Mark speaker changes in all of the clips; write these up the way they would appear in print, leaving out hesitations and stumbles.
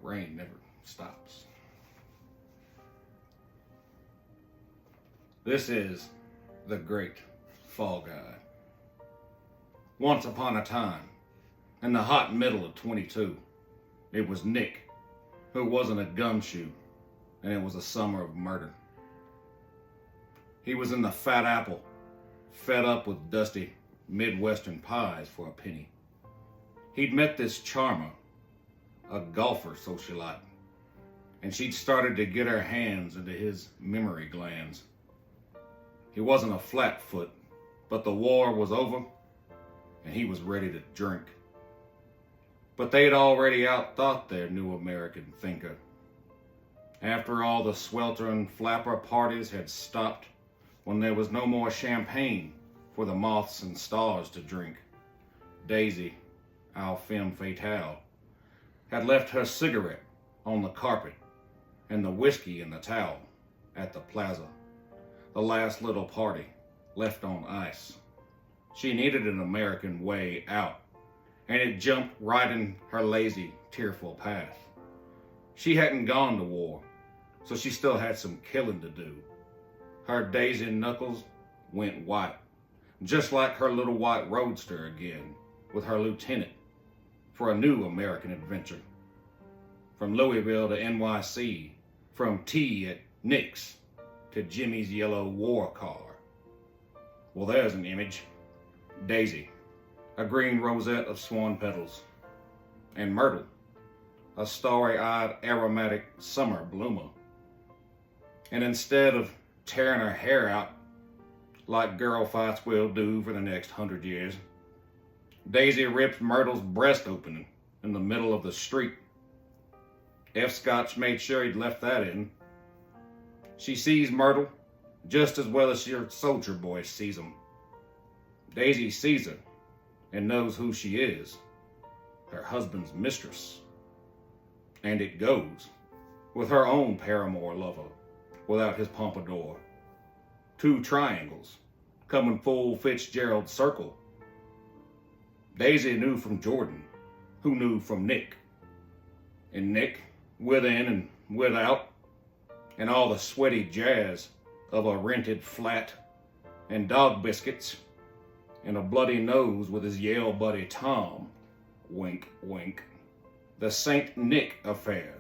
Speaker 1: rain never stops. This is the Great Fall Guy. Once upon a time, in the hot middle of 22, it was Nick, who wasn't a gumshoe, and it was a summer of murder. He was in the Fat Apple, fed up with dusty Midwestern pies for a penny. He'd met this charmer, a golfer socialite, and she'd started to get her hands into his memory glands. He wasn't a flatfoot, but the war was over, and he was ready to drink. But they'd already outthought their new American thinker. After all, the sweltering flapper parties had stopped when there was no more champagne for the moths and stars to drink. Daisy, our femme fatale, had left her cigarette on the carpet and the whiskey in the towel at the plaza. The last little party left on ice. She needed an American way out, and it jumped right in her lazy, tearful path. She hadn't gone to war, so she still had some killing to do. Her Daisy knuckles went white, just like her little white roadster again, with her lieutenant, for a new American adventure. From Louisville to NYC, from tea at Nick's to Jimmy's yellow war car. Well, there's an image. Daisy, a green rosette of swan petals, and Myrtle, a starry-eyed aromatic summer bloomer. And instead of tearing her hair out like girl fights will do for the next 100 years, Daisy ripped Myrtle's breast open in the middle of the street. F. Scotch made sure he'd left that in. She sees Myrtle just as well as your soldier boy sees him. Daisy sees her and knows who she is, her husband's mistress. And it goes with her own paramour lover without his pompadour. 2 triangles coming full Fitzgerald circle. Daisy knew from Jordan, who knew from Nick. And Nick, within and without, and all the sweaty jazz of a rented flat, and dog biscuits, and a bloody nose with his Yale buddy Tom, wink, wink. The St. Nick affair,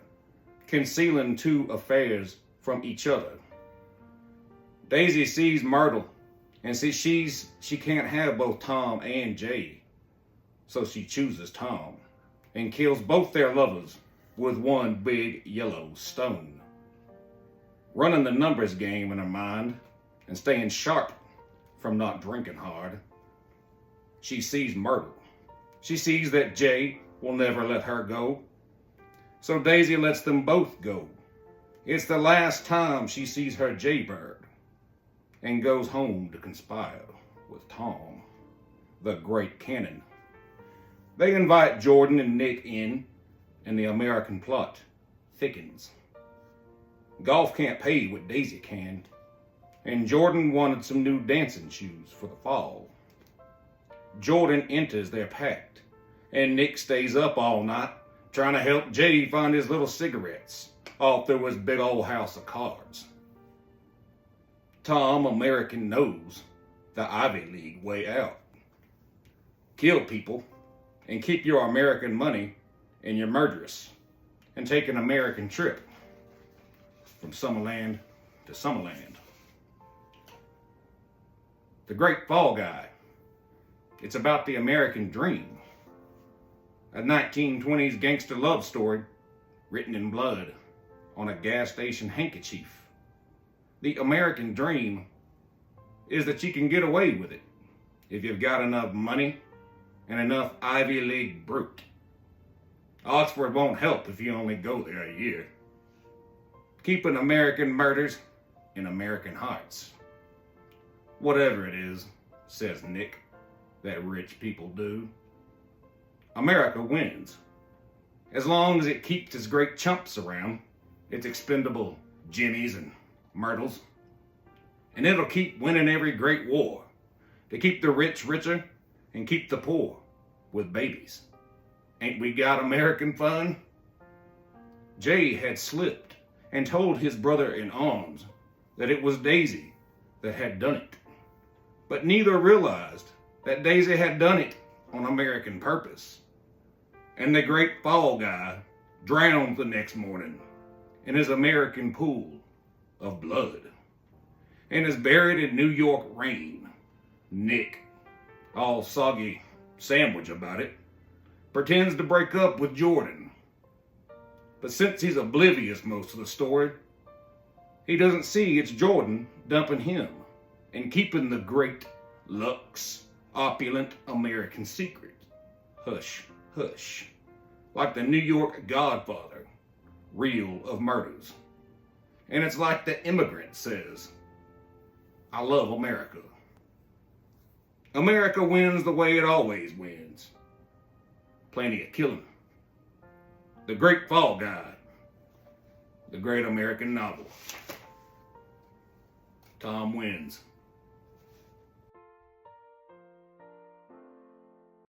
Speaker 1: concealing 2 affairs from each other. Daisy sees Myrtle and sees she can't have both Tom and Jay, so she chooses Tom and kills both their lovers with one big yellow stone. Running the numbers game in her mind and staying sharp from not drinking hard. She sees Myrtle. She sees that Jay will never let her go. So Daisy lets them both go. It's the last time she sees her Jaybird and goes home to conspire with Tom, the great cannon. They invite Jordan and Nick in, and the American plot thickens. Golf can't pay what Daisy can, and Jordan wanted some new dancing shoes for the fall. Jordan enters their pact, and Nick stays up all night trying to help Jay find his little cigarettes all through his big old house of cards. Tom, American, knows the Ivy League way out. Kill people and keep your American money in your murderess, and take an American trip from Summerland to Summerland. The Great Fall Guy. It's about the American dream. A 1920s gangster love story written in blood on a gas station handkerchief. The American dream is that you can get away with it if you've got enough money and enough Ivy League brute. Oxford won't help if you only go there a year. Keeping American murders in American hearts. Whatever it is, says Nick, that rich people do. America wins. As long as it keeps its great chumps around, its expendable Jimmies and Myrtles. And it'll keep winning every great war to keep the rich richer and keep the poor with babies. Ain't we got American fun? Jay had slipped and told his brother in arms that it was Daisy that had done it. But neither realized that Daisy had done it on American purpose. And the great fall guy drowned the next morning in his American pool of blood and is buried in New York rain. Nick, all soggy sandwich about it, pretends to break up with Jordan. But since he's oblivious most of the story, he doesn't see it's Jordan dumping him and keeping the great, luxe, opulent American secret. Hush, hush. Like the New York Godfather, reel of murders. And it's like the immigrant says, I love America. America wins the way it always wins. Plenty of killing. The Great Fall Guy. The great American novel. Tom wins.